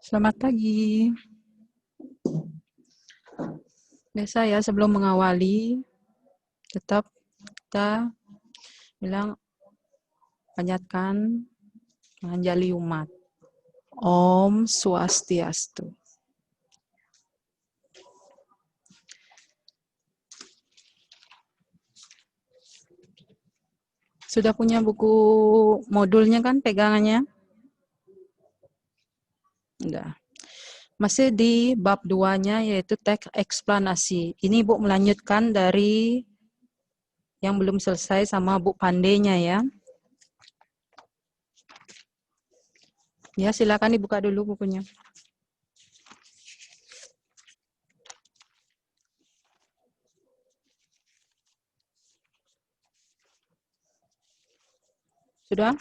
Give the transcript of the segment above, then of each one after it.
Selamat pagi. Biasa ya, sebelum mengawali, tetap kita bilang panjatkan menganjali umat. Om Swastiastu. Sudah punya buku modulnya kan pegangannya? Udah. Masih di bab 2-nya yaitu teks eksplanasi. Ini Bu melanjutkan dari yang belum selesai sama Bu Pandenya ya. Ya, silakan dibuka dulu bukunya. Sudah?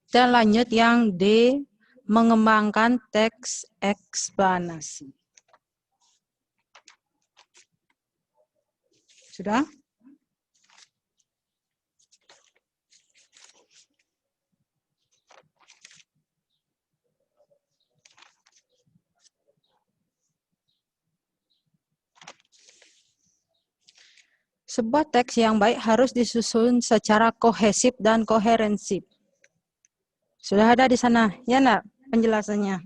Kita lanjut yang D, mengembangkan teks eksplanasi. Sudah? Sebuah teks yang baik harus disusun secara kohesif dan koherensif. Sudah ada di sana, ya enggak penjelasannya?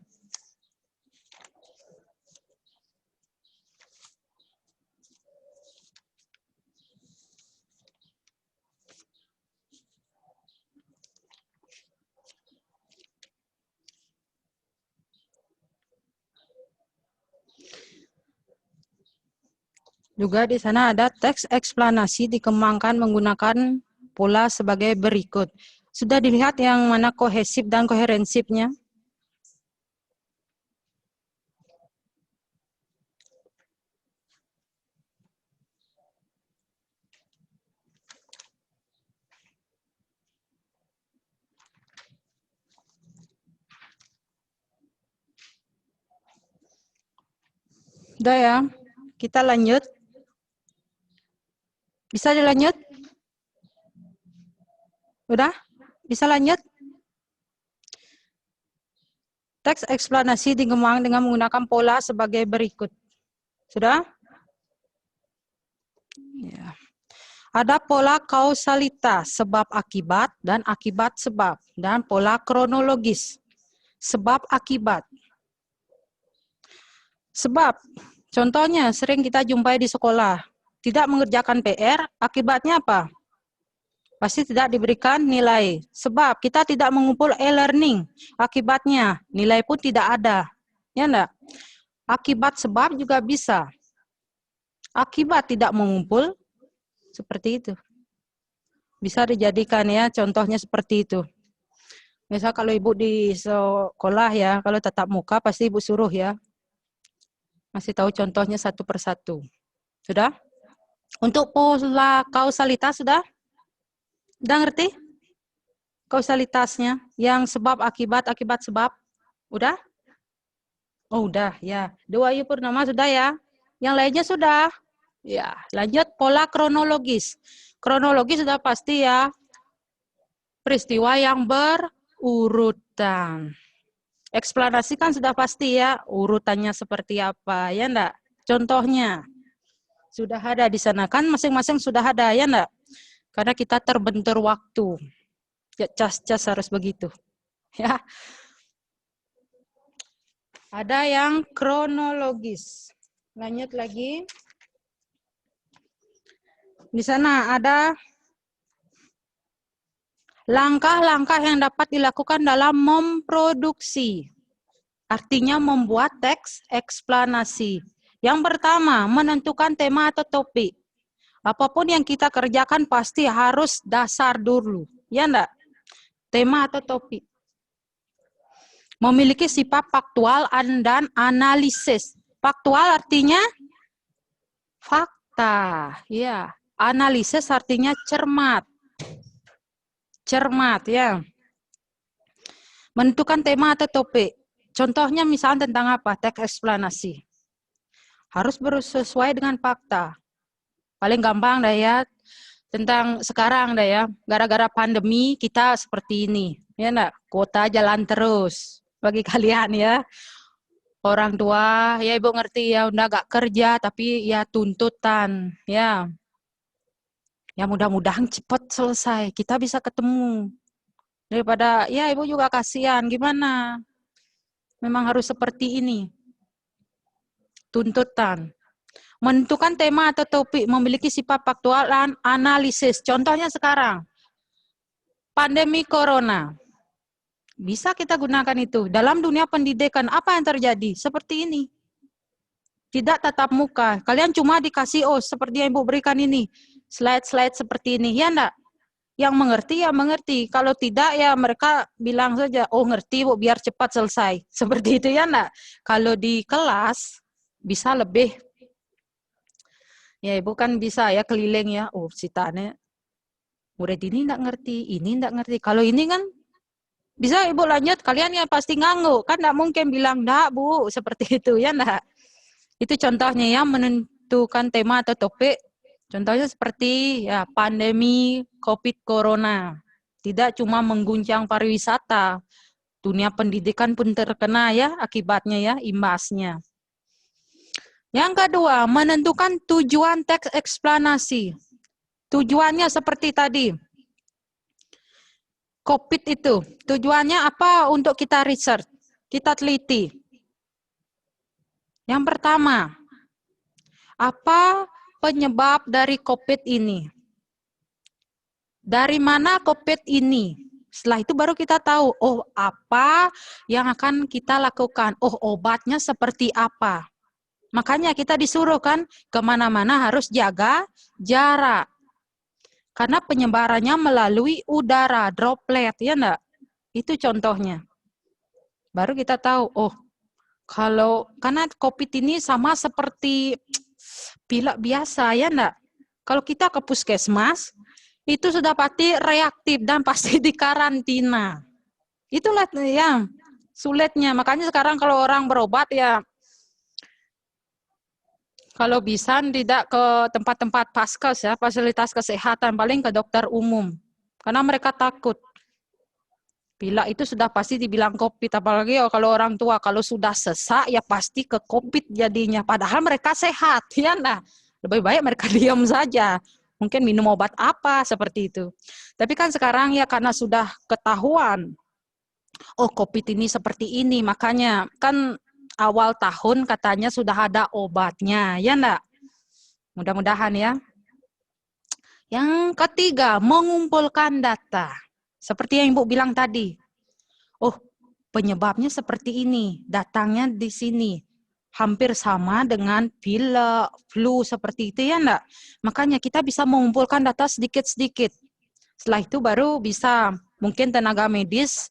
Juga di sana ada teks eksplanasi dikembangkan menggunakan pola sebagai berikut. Sudah dilihat yang mana kohesif dan koherensifnya? Sudah ya, kita lanjut. Bisa dilanjut? Udah? Bisa lanjut? Teks eksplanasi dikembangkan dengan menggunakan pola sebagai berikut. Sudah? Ya. Ada pola kausalitas, sebab akibat dan akibat sebab, dan pola kronologis, sebab akibat. Sebab, contohnya sering kita jumpai di sekolah, tidak mengerjakan PR, akibatnya apa? Pasti tidak diberikan nilai. Sebab kita tidak mengumpul e-learning, akibatnya nilai pun tidak ada. Ya enggak? Akibat sebab juga bisa. Akibat tidak mengumpul, seperti itu. Bisa dijadikan ya, contohnya seperti itu. Misal kalau ibu di sekolah ya, kalau tatap muka pasti ibu suruh ya. Masih tahu contohnya satu persatu. Sudah? Untuk pola kausalitas sudah? Udah ngerti? Kausalitasnya, yang sebab akibat, akibat sebab. Udah? Oh udah ya. Dua Ayu Purnama sudah ya. Yang lainnya sudah. Ya, lanjut pola kronologis. Kronologis sudah pasti ya. Peristiwa yang berurutan. Eksplanasi kan sudah pasti ya, urutannya seperti apa, ya enggak? Contohnya, sudah ada di sana kan, masing-masing sudah ada, ya enggak? Karena kita terbentur waktu. Ya, cas-cas harus begitu. Ya. Ada yang kronologis. Lanjut lagi. Di sana ada langkah-langkah yang dapat dilakukan dalam memproduksi. Artinya membuat teks eksplanasi. Yang pertama, menentukan tema atau topik. Apapun yang kita kerjakan pasti harus dasar dulu. Ya enggak? Tema atau topik. Memiliki sifat faktual dan analisis. Faktual artinya fakta. Ya. Analisis artinya cermat. Cermat ya. Menentukan tema atau topik. Contohnya misalnya tentang apa? Teks eksplanasi. Harus sesuai dengan fakta. Paling gampang dah ya. tentang sekarang dah ya. Gara-gara pandemi kita seperti ini. Ya enggak? Kuota jalan terus. Bagi kalian ya. Orang tua, ya ibu ngerti ya, udah gak kerja tapi ya tuntutan. Ya, ya mudah-mudahan cepat selesai. Kita bisa ketemu. Daripada, ya ibu juga kasihan. Gimana? Memang harus seperti ini. Tuntutan. Menentukan tema atau topik memiliki sifat faktual dan analisis. Contohnya sekarang, pandemi corona. Bisa kita gunakan itu. Dalam dunia pendidikan, apa yang terjadi? Seperti ini. Tidak tatap muka. Kalian cuma dikasih, oh seperti yang ibu berikan ini. Slide-slide seperti ini. Ya enggak? Yang mengerti, ya mengerti. Kalau tidak, ya mereka bilang saja, oh ngerti bu, biar cepat selesai. Seperti itu ya enggak? Kalau di kelas, bisa lebih. Ya ibu kan bisa ya keliling ya, oh citanya murid ini enggak ngerti, ini enggak ngerti. Kalau ini kan bisa ibu lanjut, kalian ya pasti ngangguk. Kan enggak mungkin bilang, enggak bu, seperti itu ya enggak. Itu contohnya ya, menentukan tema atau topik. Contohnya seperti ya pandemi COVID Corona. Tidak cuma mengguncang pariwisata, dunia pendidikan pun terkena ya akibatnya ya, imbasnya. Yang kedua, menentukan tujuan teks eksplanasi. Tujuannya seperti tadi. COVID itu, tujuannya apa untuk kita research, kita teliti. Yang pertama, apa penyebab dari COVID ini? Dari mana COVID ini? Setelah itu baru kita tahu, oh apa yang akan kita lakukan? Oh obatnya seperti apa? Makanya kita disuruh kan kemana-mana harus jaga jarak. Karena penyebarannya melalui udara, droplet, ya enggak? Itu contohnya. Baru kita tahu, oh kalau karena COVID ini sama seperti pilek biasa, ya enggak? Kalau kita ke puskesmas, itu sudah pasti reaktif dan pasti dikarantina. Itulah ya sulitnya. Makanya sekarang kalau orang berobat ya, kalau bisa tidak ke tempat-tempat paskes ya, fasilitas kesehatan, paling ke dokter umum. Karena mereka takut. Bila itu sudah pasti dibilang COVID, apalagi kalau orang tua, kalau sudah sesak ya pasti ke COVID jadinya. Padahal mereka sehat, ya nah. Lebih baik mereka diam saja. Mungkin minum obat apa, seperti itu. Tapi kan sekarang ya karena sudah ketahuan, oh COVID ini seperti ini, makanya kan awal tahun katanya sudah ada obatnya, ya enggak? Mudah-mudahan ya. Yang ketiga, mengumpulkan data. Seperti yang Ibu bilang tadi. Oh, penyebabnya seperti ini, datangnya di sini. Hampir sama dengan pilek, flu, seperti itu ya enggak? Makanya kita bisa mengumpulkan data sedikit-sedikit. Setelah itu baru bisa, mungkin tenaga medis,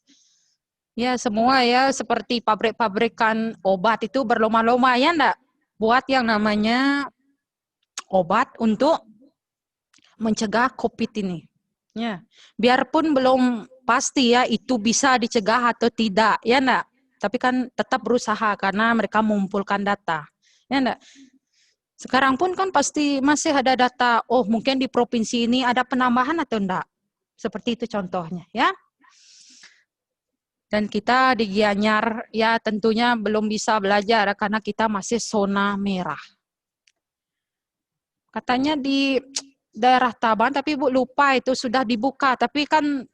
ya semua ya seperti pabrik-pabrikan obat itu berlomba-lomba ya enggak? Buat yang namanya obat untuk mencegah COVID ini. Ya, biarpun belum pasti ya itu bisa dicegah atau tidak, ya enggak? Tapi kan tetap berusaha karena mereka mengumpulkan data. Ya enggak? Sekarang pun kan pasti masih ada data, oh mungkin di provinsi ini ada penambahan atau enggak. Seperti itu contohnya, ya. Dan kita di Gianyar ya tentunya belum bisa belajar karena kita masih zona merah. Katanya di daerah Taban, tapi Ibu lupa itu sudah dibuka, tapi kan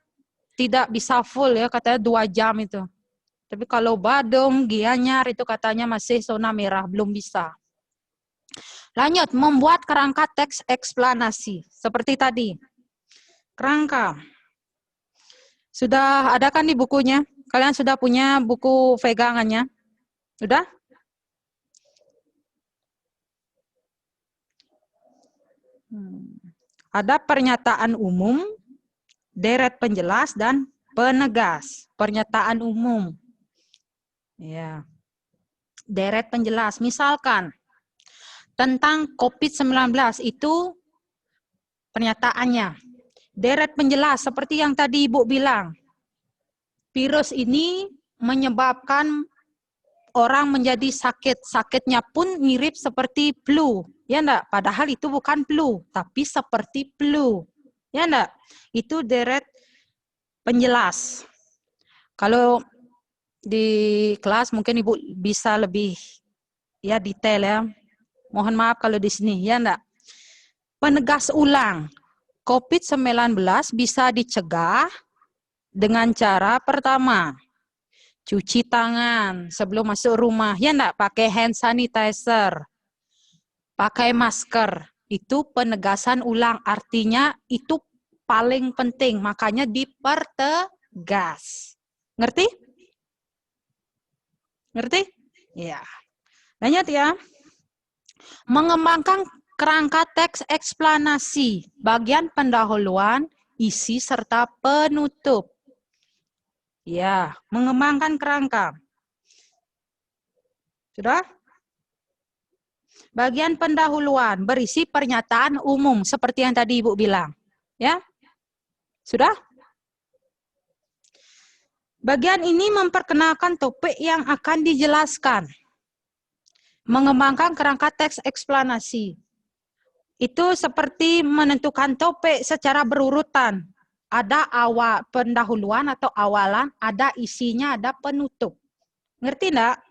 tidak bisa full ya, katanya 2 jam itu. Tapi kalau Badung, Gianyar itu katanya masih zona merah, belum bisa. Lanjut, membuat kerangka teks eksplanasi. Seperti tadi. Kerangka. Sudah ada kan di bukunya? Kalian sudah punya buku pegangannya? Sudah? Ada pernyataan umum, deret penjelas, dan penegas. Pernyataan umum. Ya. Deret penjelas. Misalkan, tentang COVID-19 itu pernyataannya. Deret penjelas, seperti yang tadi Ibu bilang. Virus ini menyebabkan orang menjadi sakit. Sakitnya pun mirip seperti flu. Ya enggak? Padahal itu bukan flu, tapi seperti flu. Ya enggak? Itu deret penjelas. Kalau di kelas mungkin Ibu bisa lebih ya detail ya. Mohon maaf kalau di sini ya enggak. Penegas ulang. COVID-19 bisa dicegah dengan cara pertama, cuci tangan sebelum masuk rumah. Ya enggak? Pakai hand sanitizer. Pakai masker. Itu penegasan ulang. Artinya itu paling penting. Makanya dipertegas. Ngerti? Ngerti? Ya. Lanjut ya. Mengembangkan kerangka teks eksplanasi, bagian pendahuluan, isi, serta penutup. Ya, mengembangkan kerangka. Sudah? Bagian pendahuluan, berisi pernyataan umum, seperti yang tadi Ibu bilang. Ya? Sudah? Bagian ini memperkenalkan topik yang akan dijelaskan. Mengembangkan kerangka teks eksplanasi. Itu seperti menentukan topik secara berurutan. Ada awal pendahuluan atau awalan, ada isinya, ada penutup. Ngerti enggak?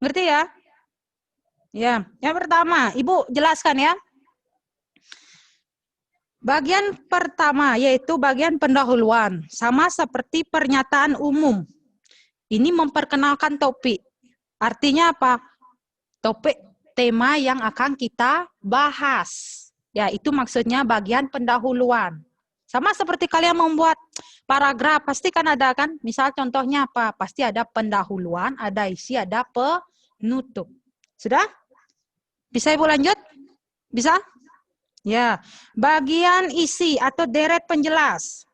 Ngerti ya? Ya, yang pertama, Ibu jelaskan ya. Bagian pertama yaitu bagian pendahuluan, sama seperti pernyataan umum. Ini memperkenalkan topik. Artinya apa? Topik tema yang akan kita bahas. Ya, itu maksudnya bagian pendahuluan. Sama seperti kalian membuat paragraf, pasti kan ada kan? Misal contohnya apa? Pasti ada pendahuluan, ada isi, ada penutup. Sudah? Bisa Ibu lanjut? Bisa? Ya, bagian isi atau deret penjelas.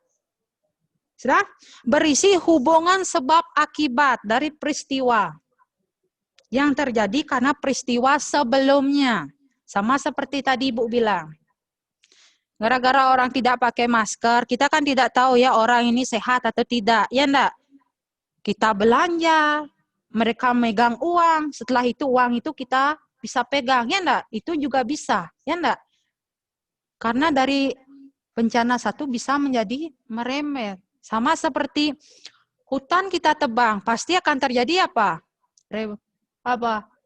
Sudah? Berisi hubungan sebab akibat dari peristiwa yang terjadi karena peristiwa sebelumnya. Sama seperti tadi Ibu bilang. Gara-gara orang tidak pakai masker, kita kan tidak tahu ya orang ini sehat atau tidak. Ya enggak? Kita belanja, mereka megang uang, setelah itu uang itu kita bisa pegang. Ya enggak? Itu juga bisa. Ya enggak? Karena dari bencana satu bisa menjadi merembet. Sama seperti hutan kita tebang, pasti akan terjadi apa?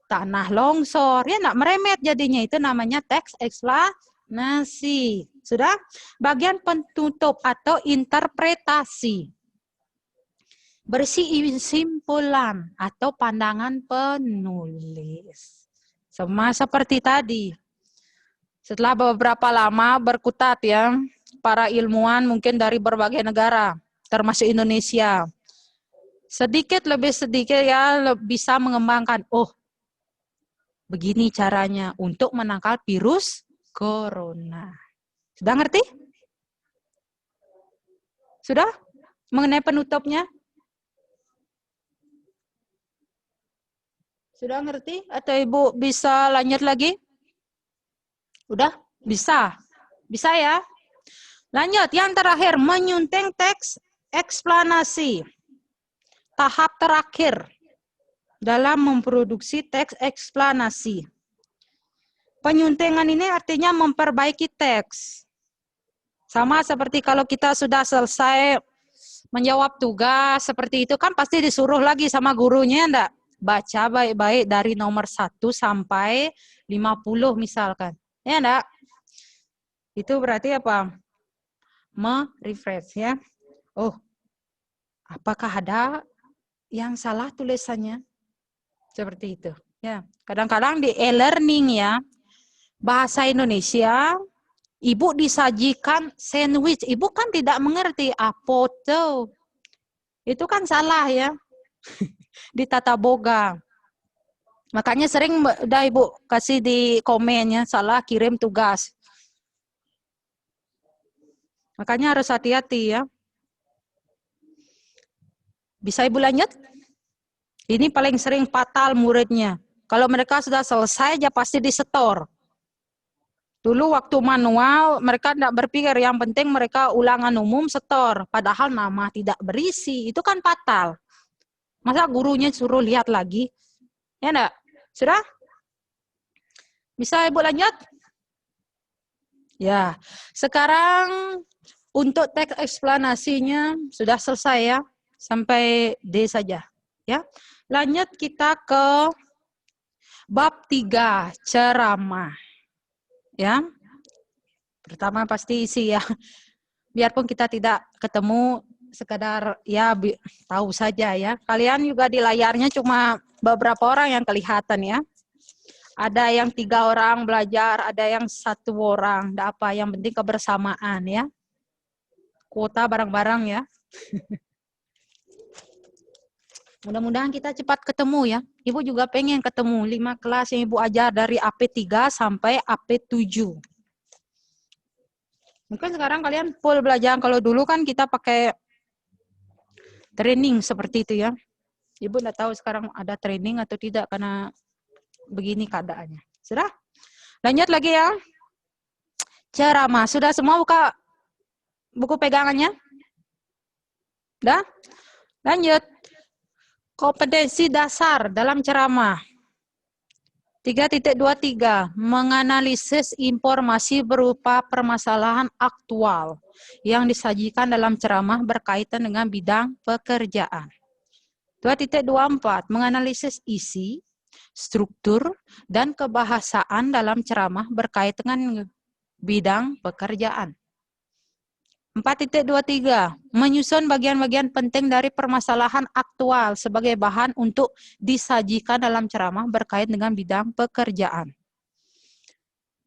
Tanah longsor. Ya enggak merembet jadinya. Itu namanya teks eksplanasi. Sudah? Bagian penutup atau interpretasi. Berisi simpulan atau pandangan penulis. Sama seperti tadi. Setelah beberapa lama berkutat ya, para ilmuwan mungkin dari berbagai negara, termasuk Indonesia. Sedikit lebih sedikit ya bisa mengembangkan, oh begini caranya untuk menangkal virus corona. Sudah ngerti? Sudah? Mengenai penutupnya? Sudah ngerti? Atau Ibu bisa lanjut lagi? Udah? Bisa? Bisa ya? Lanjut, yang terakhir, menyunting teks eksplanasi. Tahap terakhir dalam memproduksi teks eksplanasi. Penyuntingan ini artinya memperbaiki teks. Sama seperti kalau kita sudah selesai menjawab tugas, seperti itu kan pasti disuruh lagi sama gurunya, enggak? Baca baik-baik dari nomor 1 sampai 50 misalkan. Ya enggak? Itu berarti apa? Merefresh ya. Oh, apakah ada yang salah tulisannya? Seperti itu. Ya, kadang-kadang di e-learning ya, bahasa Indonesia, Ibu disajikan sandwich. Ibu kan tidak mengerti apa tuh. Itu kan salah ya. Di tata boga. Makanya sering udah Ibu kasih di komennya, salah kirim tugas. Makanya harus hati-hati ya. Bisa Ibu lanjut? Ini paling sering fatal muridnya. Kalau mereka sudah selesai, ya pasti disetor. Dulu waktu manual, mereka tidak berpikir, yang penting mereka ulangan umum setor. Padahal nama tidak berisi, itu kan fatal. Masa gurunya suruh lihat lagi? Ya enggak? Sudah? Bisa Ibu lanjut? Ya, sekarang untuk teks eksplanasinya sudah selesai ya, sampai D saja. Ya, lanjut kita ke bab 3, ceramah. Ya, pertama pasti isi ya. Biarpun kita tidak ketemu, sekedar ya tahu saja ya. Kalian juga di layarnya cuma beberapa orang yang kelihatan ya. Ada yang 3 orang belajar, ada yang 1 orang. Tidak apa, yang penting kebersamaan ya. Kuota bareng-bareng ya. Mudah-mudahan kita cepat ketemu ya. Ibu juga pengen ketemu 5 kelas yang Ibu ajar dari AP3 sampai AP7. Mungkin sekarang kalian full belajar. Kalau dulu kan kita pakai training seperti itu ya. Ibu tidak tahu sekarang ada training atau tidak karena begini keadaannya. Sudah? Lanjut lagi ya. Ceramah. Sudah semua buka buku pegangannya? Sudah? Lanjut. Kompetensi dasar dalam ceramah. 3.23. Menganalisis informasi berupa permasalahan aktual yang disajikan dalam ceramah berkaitan dengan bidang pekerjaan. 2.24. Menganalisis isi, struktur, dan kebahasaan dalam ceramah berkaitan dengan bidang pekerjaan. 4.23. Menyusun bagian-bagian penting dari permasalahan aktual sebagai bahan untuk disajikan dalam ceramah berkaitan dengan bidang pekerjaan.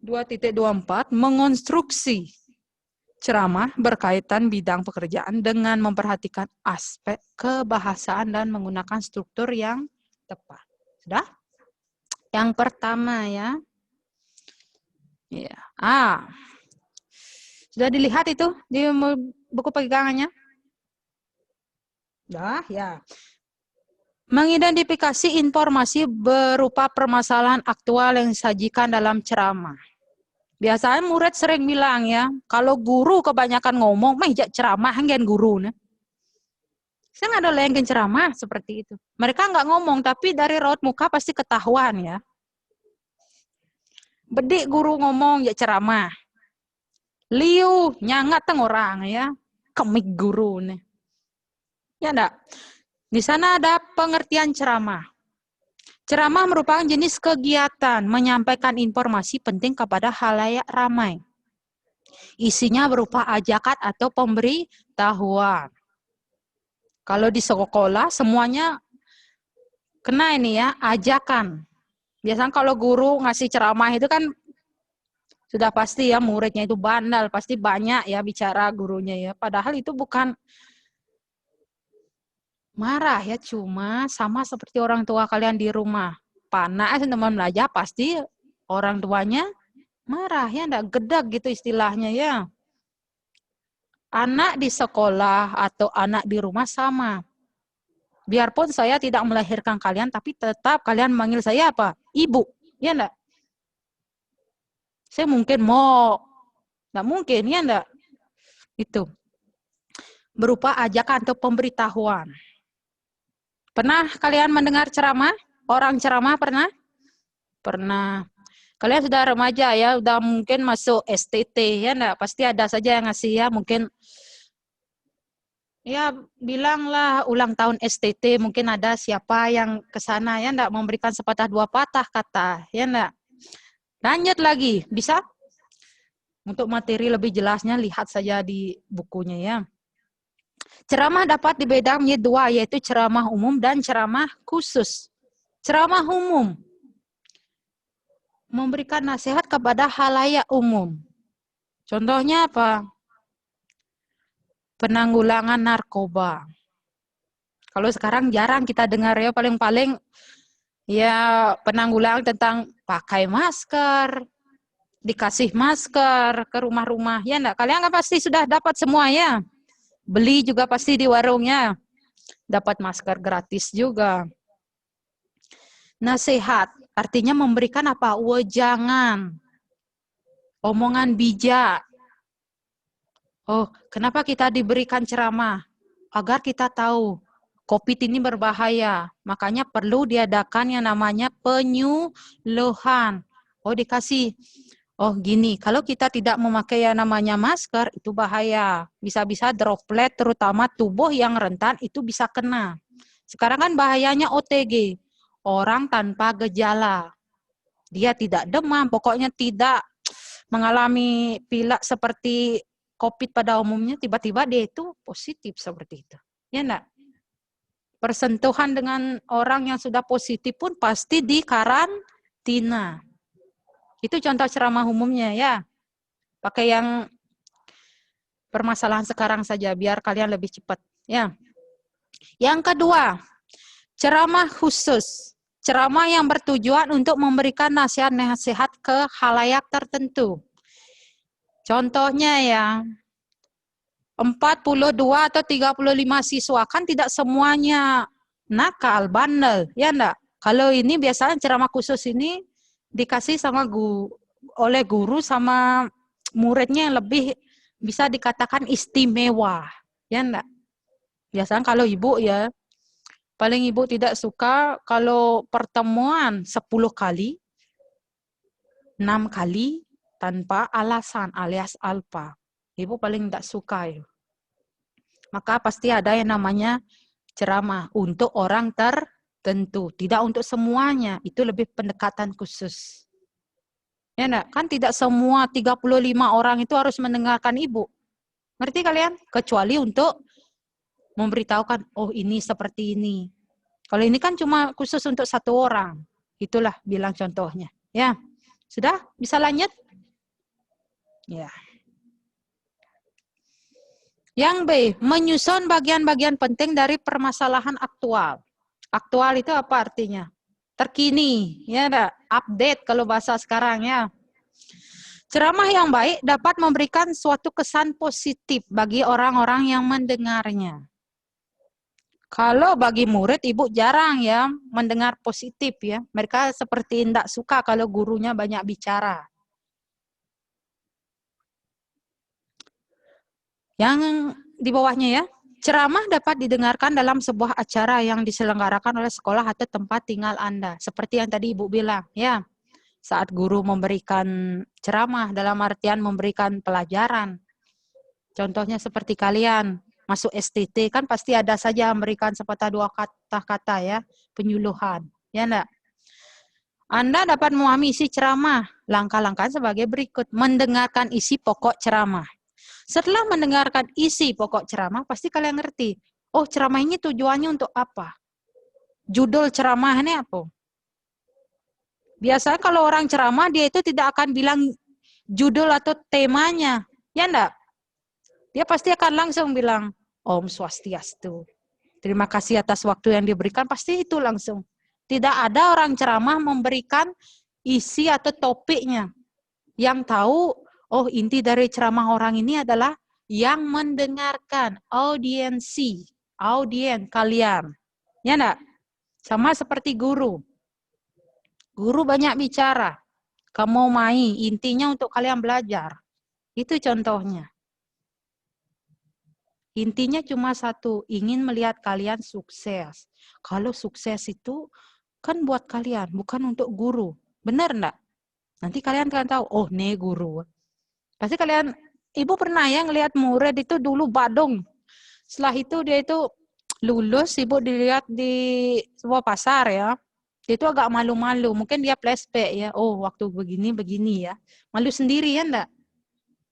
2.24. Mengonstruksi ceramah berkaitan bidang pekerjaan dengan memperhatikan aspek kebahasaan dan menggunakan struktur yang tepat. Sudah? Yang pertama ya. Ya. Sudah dilihat itu di buku pegangannya? Sudah, ya. Mengidentifikasi informasi berupa permasalahan aktual yang disajikan dalam ceramah. Biasanya murid sering bilang ya, kalau guru kebanyakan ngomong, mah jak ceramah hanggen guru nih. Saya nggak ada yang ceramah seperti itu. Mereka nggak ngomong, tapi dari raut muka pasti ketahuan ya. Bedik guru ngomong jak ceramah. Liu nyangat teng orang ya, kemik guru nih. Ya enggak? Di sana ada pengertian ceramah. Ceramah merupakan jenis kegiatan menyampaikan informasi penting kepada khalayak ramai. Isinya berupa ajakan atau pemberitahuan. Kalau di sekolah semuanya kena ini ya, ajakan. Biasanya kalau guru ngasih ceramah itu kan sudah pasti ya muridnya itu bandel, pasti banyak ya bicara gurunya ya. Padahal itu bukan marah ya, cuma sama seperti orang tua kalian di rumah. Panas teman belajar pasti orang tuanya marah ya, enggak gedak gitu istilahnya ya. Anak di sekolah atau anak di rumah sama. Biarpun saya tidak melahirkan kalian, tapi tetap kalian manggil saya apa? Ibu, ya enggak? Saya mungkin mau, enggak mungkin, ya enggak? Itu. Berupa ajakan atau pemberitahuan. Pernah kalian mendengar ceramah? Orang ceramah pernah? Pernah. Kalian sudah remaja ya, udah mungkin masuk STT ya enggak? Pasti ada saja yang ngasih ya, mungkin ya bilanglah ulang tahun STT, mungkin ada siapa yang ke sana ya enggak, memberikan sepatah dua patah kata, ya enggak? Lanjut lagi, bisa? Untuk materi lebih jelasnya lihat saja di bukunya ya. Ceramah dapat dibedakan menjadi 2, yaitu ceramah umum dan ceramah khusus. Ceramah umum memberikan nasihat kepada khalayak umum. Contohnya apa? Penanggulangan narkoba. Kalau sekarang jarang kita dengar ya, paling-paling ya penanggulangan tentang pakai masker, dikasih masker ke rumah-rumah. Ya enggak? Kalian kan pasti sudah dapat semua ya. Beli juga pasti di warungnya. Dapat masker gratis juga. Nasihat, artinya memberikan apa? Wejangan. Omongan bijak. Oh, kenapa kita diberikan ceramah? Agar kita tahu COVID ini berbahaya. Makanya perlu diadakan yang namanya penyuluhan. Oh, dikasih Oh gini, kalau kita tidak memakai yang namanya masker, itu bahaya. Bisa-bisa droplet, terutama tubuh yang rentan, itu bisa kena. Sekarang kan bahayanya OTG, orang tanpa gejala. Dia tidak demam, pokoknya tidak mengalami pilek seperti COVID pada umumnya, tiba-tiba dia itu positif seperti itu. Ya enggak? Persentuhan dengan orang yang sudah positif pun pasti dikarantina. Itu contoh ceramah umumnya ya. Pakai yang permasalahan sekarang saja biar kalian lebih cepat ya. Yang kedua, ceramah khusus. Ceramah yang bertujuan untuk memberikan nasihat-nasihat ke khalayak tertentu. Contohnya ya, 42 atau 35 siswa kan tidak semuanya nakal, bandel, ya enggak? Kalau ini biasanya ceramah khusus ini dikasih sama oleh guru sama muridnya yang lebih bisa dikatakan istimewa, ya enggak? Biasanya kalau ibu ya, paling ibu tidak suka kalau pertemuan 10 kali, 6 kali tanpa alasan alias alpa. Ibu paling tidak suka ya. Maka pasti ada yang namanya ceramah untuk orang tertentu, tidak untuk semuanya. Itu lebih pendekatan khusus. Ya enggak? Kan tidak semua 35 orang itu harus mendengarkan ibu. Ngerti kalian? Kecuali untuk memberitahukan, oh ini seperti ini. Kalau ini kan cuma khusus untuk satu orang. Itulah bilang contohnya. Ya, sudah? Bisa lanjut? Ya. Yang B, menyusun bagian-bagian penting dari permasalahan aktual. Aktual itu apa artinya? Terkini, ya enggak? Update kalau bahasa sekarang ya. Ceramah yang baik dapat memberikan suatu kesan positif bagi orang-orang yang mendengarnya. Kalau bagi murid, ibu jarang ya mendengar positif ya. Mereka seperti tidak suka kalau gurunya banyak bicara. Yang di bawahnya ya, ceramah dapat didengarkan dalam sebuah acara yang diselenggarakan oleh sekolah atau tempat tinggal Anda. Seperti yang tadi ibu bilang ya, saat guru memberikan ceramah dalam artian memberikan pelajaran. Contohnya seperti kalian masuk STT kan pasti ada saja memberikan sepatah dua kata-kata ya, penyuluhan. Ya enggak? Anda dapat memahami isi ceramah. Langkah-langkah sebagai berikut. Mendengarkan isi pokok ceramah. Setelah mendengarkan isi pokok ceramah, pasti kalian ngerti. Oh, ceramah ini tujuannya untuk apa? Judul ceramahnya apa? Biasanya kalau orang ceramah, dia itu tidak akan bilang judul atau temanya. Ya enggak? Dia pasti akan langsung bilang, Om Swastiastu. Terima kasih atas waktu yang diberikan, pasti itu langsung. Tidak ada orang ceramah memberikan isi atau topiknya. Yang tahu, oh inti dari ceramah orang ini adalah yang mendengarkan, audiensi, audien kalian. Ya enggak? Sama seperti guru. Guru banyak bicara. Kamu main, intinya untuk kalian belajar. Itu contohnya. Intinya cuma satu, ingin melihat kalian sukses. Kalau sukses itu kan buat kalian, bukan untuk guru. Benar enggak? Nanti kalian akan tahu, oh nih guru. Pasti kalian, ibu pernah ya ngelihat murid itu dulu badung. Setelah itu dia itu lulus, ibu dilihat di sebuah pasar ya. Dia itu agak malu-malu, mungkin dia flashback ya. Oh waktu begini ya. Malu sendiri ya enggak?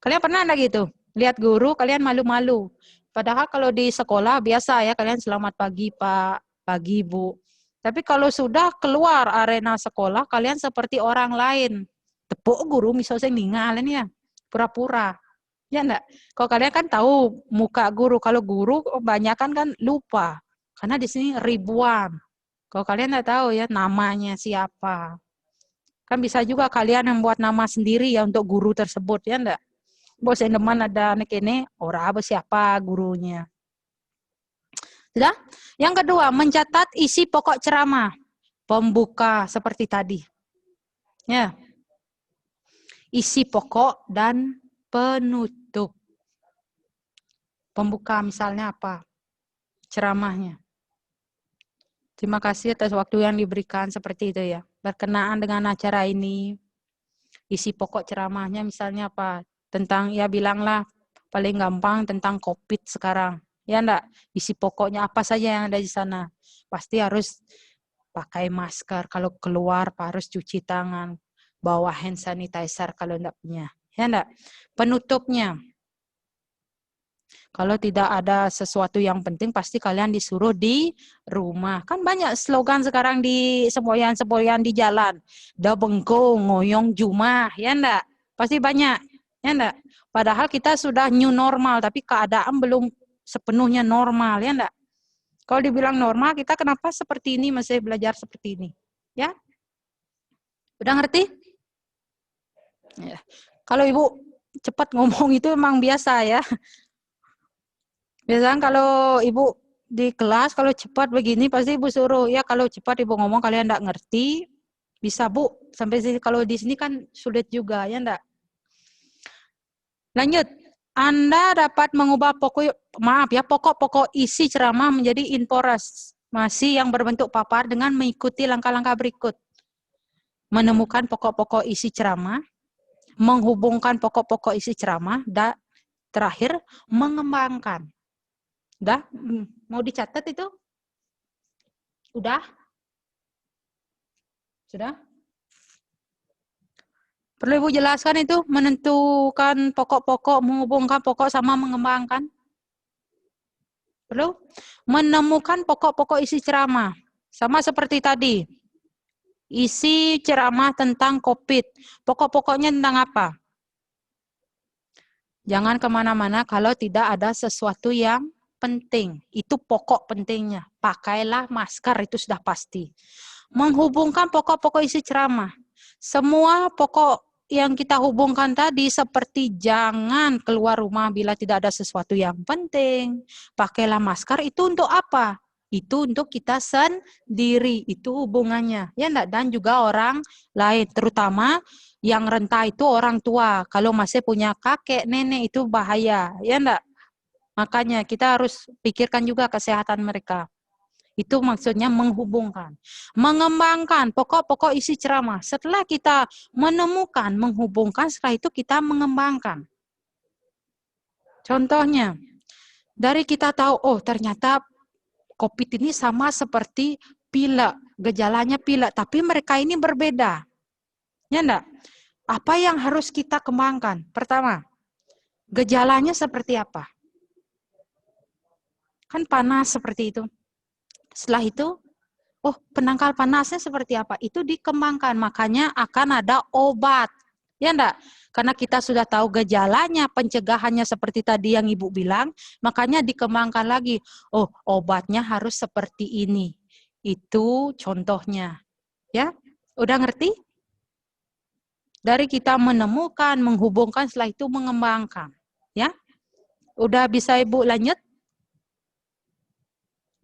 Kalian pernah enggak gitu? Lihat guru, kalian malu-malu. Padahal kalau di sekolah biasa ya, kalian selamat pagi Pak, pagi Bu. Tapi kalau sudah keluar arena sekolah, kalian seperti orang lain. Tepuk guru misalnya ninggalin ya, pura-pura. Ya enggak? Kalau kalian kan tahu muka guru, kalau guru kebanyakan kan lupa. Karena di sini ribuan. Kalau kalian enggak tahu ya namanya siapa. Kan bisa juga kalian membuat nama sendiri ya untuk guru tersebut, ya enggak? Bos endeman ada anak ini, orang apa siapa gurunya. Sudah? Yang kedua, mencatat isi pokok ceramah. Pembuka seperti tadi. Ya. Isi pokok dan penutup. Pembuka misalnya apa? Ceramahnya. Terima kasih atas waktu yang diberikan seperti itu ya. Berkenaan dengan acara ini, Isi pokok ceramahnya misalnya apa? Tentang, ya bilanglah paling gampang tentang COVID sekarang. Ya enggak? Isi pokoknya apa saja yang ada di sana. Pasti harus pakai masker. Kalau keluar harus cuci tangan. Bawa hand sanitizer kalau enggak punya. Ya enggak? Penutupnya. Kalau tidak ada sesuatu yang penting, pasti kalian disuruh di rumah. Kan banyak slogan sekarang di semboyan-semboyan di jalan. Da bengko ngoyong jumah, ya enggak? Pasti banyak, ya enggak? Padahal kita sudah new normal, tapi keadaan belum sepenuhnya normal, ya enggak? Kalau dibilang normal, kita kenapa seperti ini, masih belajar seperti ini? Ya? Udah ngerti? Ya. Kalau Ibu cepat ngomong itu memang biasa ya. Biasanya kalau Ibu di kelas, kalau cepat begini pasti Ibu suruh, ya kalau cepat Ibu ngomong kalian enggak ngerti, bisa Bu, sampai sini. Kalau di sini kan sulit juga, ya enggak? Lanjut, Anda dapat mengubah pokok-pokok isi ceramah menjadi informasi yang berbentuk papan dengan mengikuti langkah-langkah berikut. Menemukan pokok-pokok isi ceramah, menghubungkan pokok-pokok isi ceramah, dan terakhir mengembangkan. Udah? Mau dicatat itu? Udah? Sudah? Perlu Ibu jelaskan itu, menentukan pokok-pokok, menghubungkan pokok sama mengembangkan? Perlu? Menemukan pokok-pokok isi ceramah. Sama seperti tadi. Isi ceramah tentang COVID. Pokok-pokoknya tentang apa? Jangan kemana-mana kalau tidak ada sesuatu yang penting. Itu pokok pentingnya. Pakailah masker, itu sudah pasti. Menghubungkan pokok-pokok isi ceramah. Semua pokok yang kita hubungkan tadi seperti jangan keluar rumah bila tidak ada sesuatu yang penting. Pakailah masker, itu untuk apa? Itu untuk kita sendiri. Itu hubungannya. Ya enggak? Dan juga orang lain. Terutama yang renta itu orang tua. Kalau masih punya kakek, nenek itu bahaya. Ya enggak? Makanya kita harus pikirkan juga kesehatan mereka. Itu maksudnya menghubungkan. Mengembangkan pokok-pokok isi ceramah. Setelah kita menemukan, menghubungkan, setelah itu kita mengembangkan. Contohnya, dari kita tahu, oh ternyata COVID ini sama seperti pilek. Gejalanya pilek, tapi mereka ini berbeda. Ya enggak? Apa yang harus kita kembangkan? Pertama, gejalanya seperti apa? Kan panas seperti itu. Setelah itu, oh penangkal panasnya seperti apa? Itu dikembangkan, makanya akan ada obat. Ya enggak? Karena kita sudah tahu gejalanya, pencegahannya seperti tadi yang Ibu bilang, makanya dikembangkan lagi. Oh, obatnya harus seperti ini. Itu contohnya. Ya, udah ngerti? Dari kita menemukan, menghubungkan, setelah itu mengembangkan. Ya, udah bisa Ibu lanjut?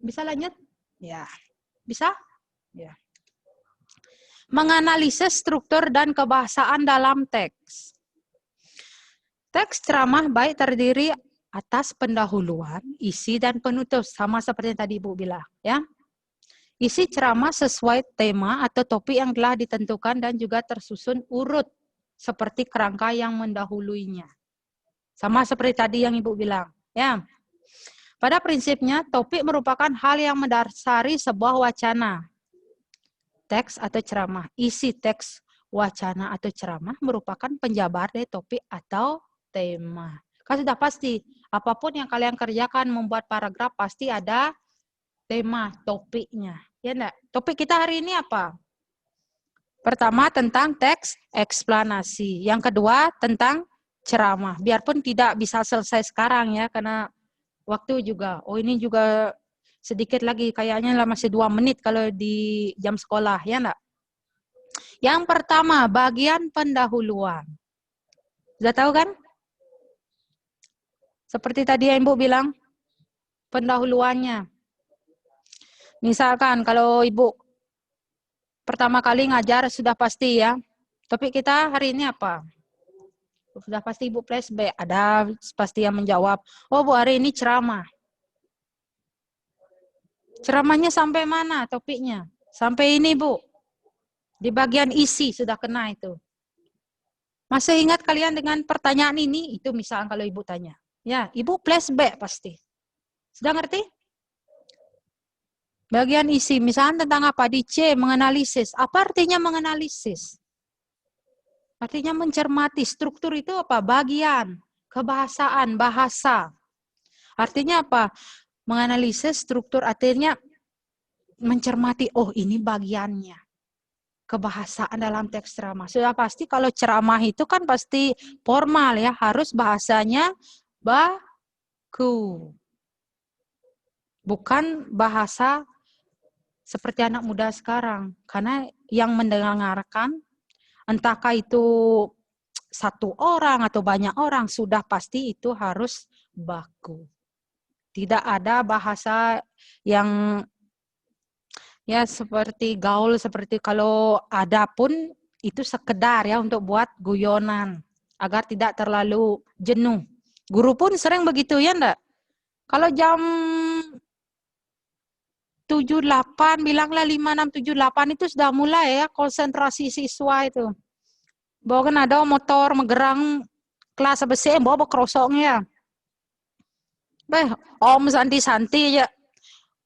Bisa lanjut? Ya, bisa? Ya. Menganalisis struktur dan kebahasaan dalam teks. Teks ceramah baik terdiri atas pendahuluan, isi, dan penutup. Sama seperti yang tadi Ibu bilang. Ya. Isi ceramah sesuai tema atau topik yang telah ditentukan dan juga tersusun urut seperti kerangka yang mendahuluinya. Sama seperti tadi yang Ibu bilang. Ya. Pada prinsipnya, topik merupakan hal yang mendasari sebuah wacana. Teks atau ceramah. Isi teks, wacana atau ceramah merupakan penjabar dari topik atau tema. Kan sudah pasti, apapun yang kalian kerjakan membuat paragraf pasti ada tema, topiknya. Ya enggak? Topik kita hari ini apa? Pertama tentang teks eksplanasi. Yang kedua tentang ceramah. Biarpun tidak bisa selesai sekarang ya, karena waktu juga. Oh ini juga sedikit lagi, kayaknya lah masih 2 menit kalau di jam sekolah, ya enggak? Yang pertama, bagian pendahuluan. Sudah tahu kan? Seperti tadi yang Ibu bilang, pendahuluannya. Misalkan kalau Ibu pertama kali ngajar sudah pasti ya. Topik kita hari ini apa? Sudah pasti Ibu flashback. Ada pasti yang menjawab, oh Bu hari ini ceramah. Ceramahnya sampai mana topiknya? Sampai ini Bu. Di bagian isi sudah kena itu. Masih ingat kalian dengan pertanyaan ini? Itu misalnya kalau ibu tanya. Ya, ibu flashback pasti. Sudah ngerti? Bagian isi, misalnya tentang apa? Di C, menganalisis. Apa artinya menganalisis? Artinya mencermati. Struktur itu apa? Bagian, kebahasaan, bahasa. Artinya apa? Menganalisis struktur artinya mencermati, oh ini bagiannya. Kebahasaan dalam teks ceramah. Sudah pasti kalau ceramah itu kan pasti formal ya, harus bahasanya baku. Bukan bahasa seperti anak muda sekarang. Karena yang mendengarkan, entahkah itu satu orang atau banyak orang, sudah pasti itu harus baku. Tidak ada bahasa yang ya seperti gaul, seperti kalau ada pun itu sekedar ya untuk buat guyonan agar tidak terlalu jenuh. Guru pun sering begitu ya enggak? Kalau jam 78 bilanglah 5678 itu sudah mulai ya konsentrasi siswa itu. Bahwa kan ada motor megerang kelas ABC bawa kerosongnya. Om santi-santi ya.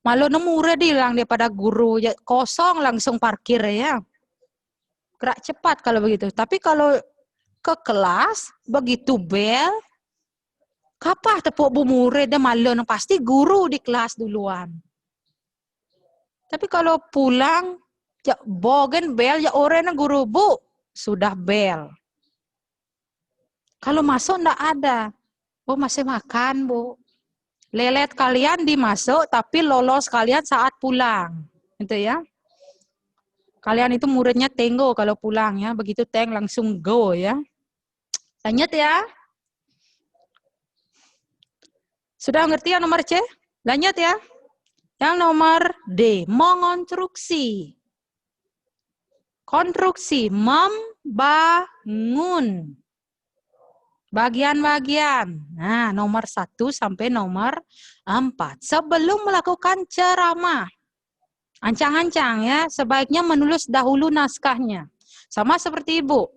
Malu nemu dilang daripada guru ya, kosong langsung parkir ya. Gerak cepat kalau begitu. Tapi kalau ke kelas begitu bel, kapah tepuk bu murid dan malu pasti guru di kelas duluan. Tapi kalau pulang ya bogen bel ya orangnya guru bu sudah bel. Kalau masuk ndak ada. Oh masih makan bu. Lelet kalian dimasuk tapi lolos kalian saat pulang. Gitu ya. Kalian itu muridnya tenggo kalau pulang ya. Begitu teng langsung go ya. Lanjut ya. Sudah ngerti yang nomor C? Lanjut ya. Yang nomor D. Mengonstruksi. Konstruksi. Membangun. Bagian-bagian. Nah, nomor 1 sampai nomor 4. Sebelum melakukan ceramah. Ancang-ancang ya, sebaiknya menulis dahulu naskahnya. Sama seperti ibu.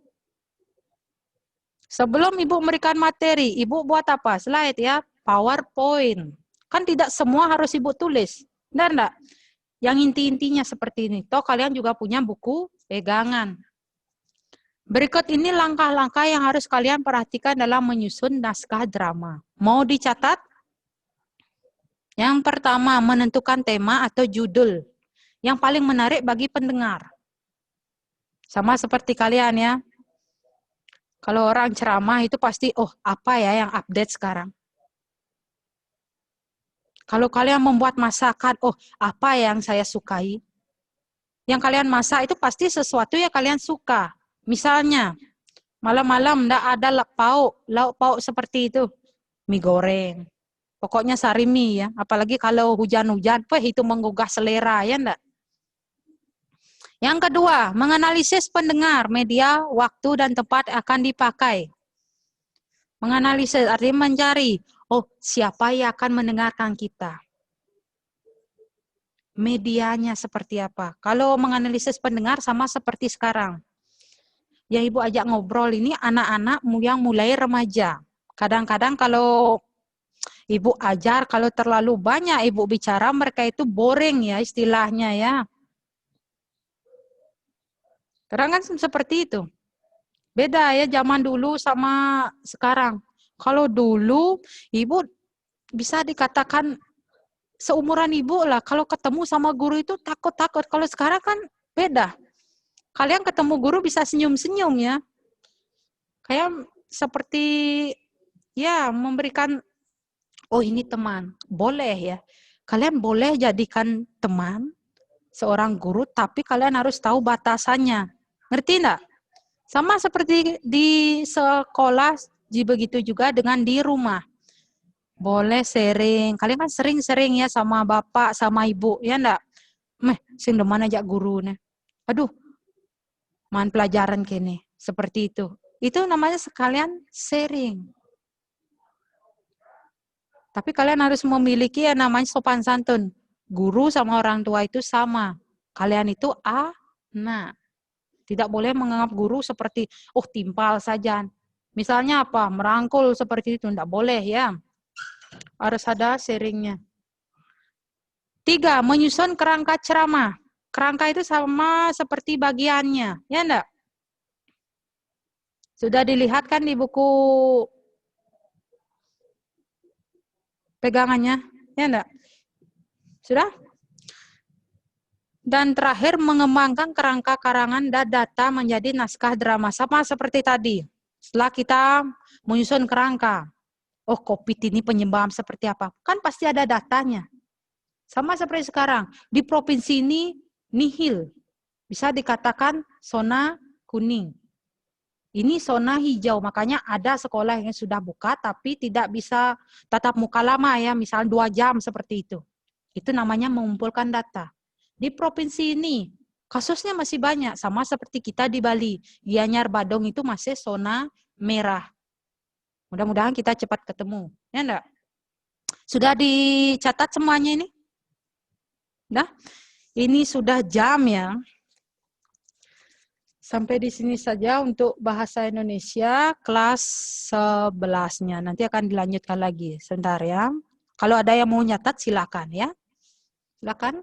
Sebelum ibu memberikan materi, ibu buat apa? Slide ya, PowerPoint. Kan tidak semua harus ibu tulis. Benar enggak? Yang inti-intinya seperti ini. Toh kalian juga punya buku pegangan. Berikut ini langkah-langkah yang harus kalian perhatikan dalam menyusun naskah drama. Mau dicatat? Yang pertama, menentukan tema atau judul yang paling menarik bagi pendengar. Sama seperti kalian ya. Kalau orang ceramah itu pasti, oh apa ya yang update sekarang. Kalau kalian membuat masakan, oh apa yang saya sukai. Yang kalian masak itu pasti sesuatu yang kalian suka. Misalnya, malam-malam enggak ada lauk pauk seperti itu. Mie goreng. Pokoknya sari mie ya. Apalagi kalau hujan-hujan, itu menggugah selera ya enggak? Yang kedua, menganalisis pendengar, media, waktu, dan tempat akan dipakai. Menganalisis artinya mencari, oh siapa yang akan mendengarkan kita. Medianya seperti apa. Kalau menganalisis pendengar sama seperti sekarang. Yang ibu ajak ngobrol ini anak-anak yang mulai remaja. Kadang-kadang kalau ibu ajar, kalau terlalu banyak ibu bicara, mereka itu boring ya istilahnya ya. Kadang kan seperti itu. Beda ya zaman dulu sama sekarang. Kalau dulu ibu bisa dikatakan seumuran ibu lah. Kalau ketemu sama guru itu takut-takut. Kalau sekarang kan beda. Kalian ketemu guru bisa senyum-senyum ya. Kayak seperti ya memberikan, oh ini teman, boleh ya. Kalian boleh jadikan teman seorang guru, tapi kalian harus tahu batasannya. Ngerti enggak? Sama seperti di sekolah, begitu juga dengan di rumah. Boleh sharing. Kalian kan sering-sering ya sama bapak, sama ibu, ya enggak? Sing deman ajak guru nih. Aduh, man pelajaran kini. Seperti itu. Itu namanya sekalian sharing. Tapi kalian harus memiliki yang namanya sopan santun. Guru sama orang tua itu sama. Kalian itu anak. Tidak boleh menganggap guru seperti, oh timpal saja. Misalnya apa? Merangkul seperti itu. Tidak boleh ya. Harus ada sharingnya. 3. Menyusun kerangka ceramah. Kerangka itu sama seperti bagiannya. Ya enggak? Sudah dilihat kan di buku pegangannya? Ya enggak? Sudah? Dan terakhir, mengembangkan kerangka karangan dan data menjadi naskah drama. Sama seperti tadi. Setelah kita menyusun kerangka. Oh, COVID ini penyebab seperti apa? Kan pasti ada datanya. Sama seperti sekarang. Di provinsi ini nihil. Bisa dikatakan zona kuning. Ini zona hijau. Makanya ada sekolah yang sudah buka tapi tidak bisa tatap muka lama ya. Misal 2 jam seperti itu. Itu namanya mengumpulkan data. Di provinsi ini kasusnya masih banyak, sama seperti kita di Bali. Gianyar Badong itu masih zona merah. Mudah-mudahan kita cepat ketemu. Ya enggak? Sudah dicatat semuanya ini? Nah, ini sudah jam ya. Sampai di sini saja untuk bahasa Indonesia kelas 11-nya. Nanti akan dilanjutkan lagi. Sebentar ya. Kalau ada yang mau nyatat silakan ya. Silakan.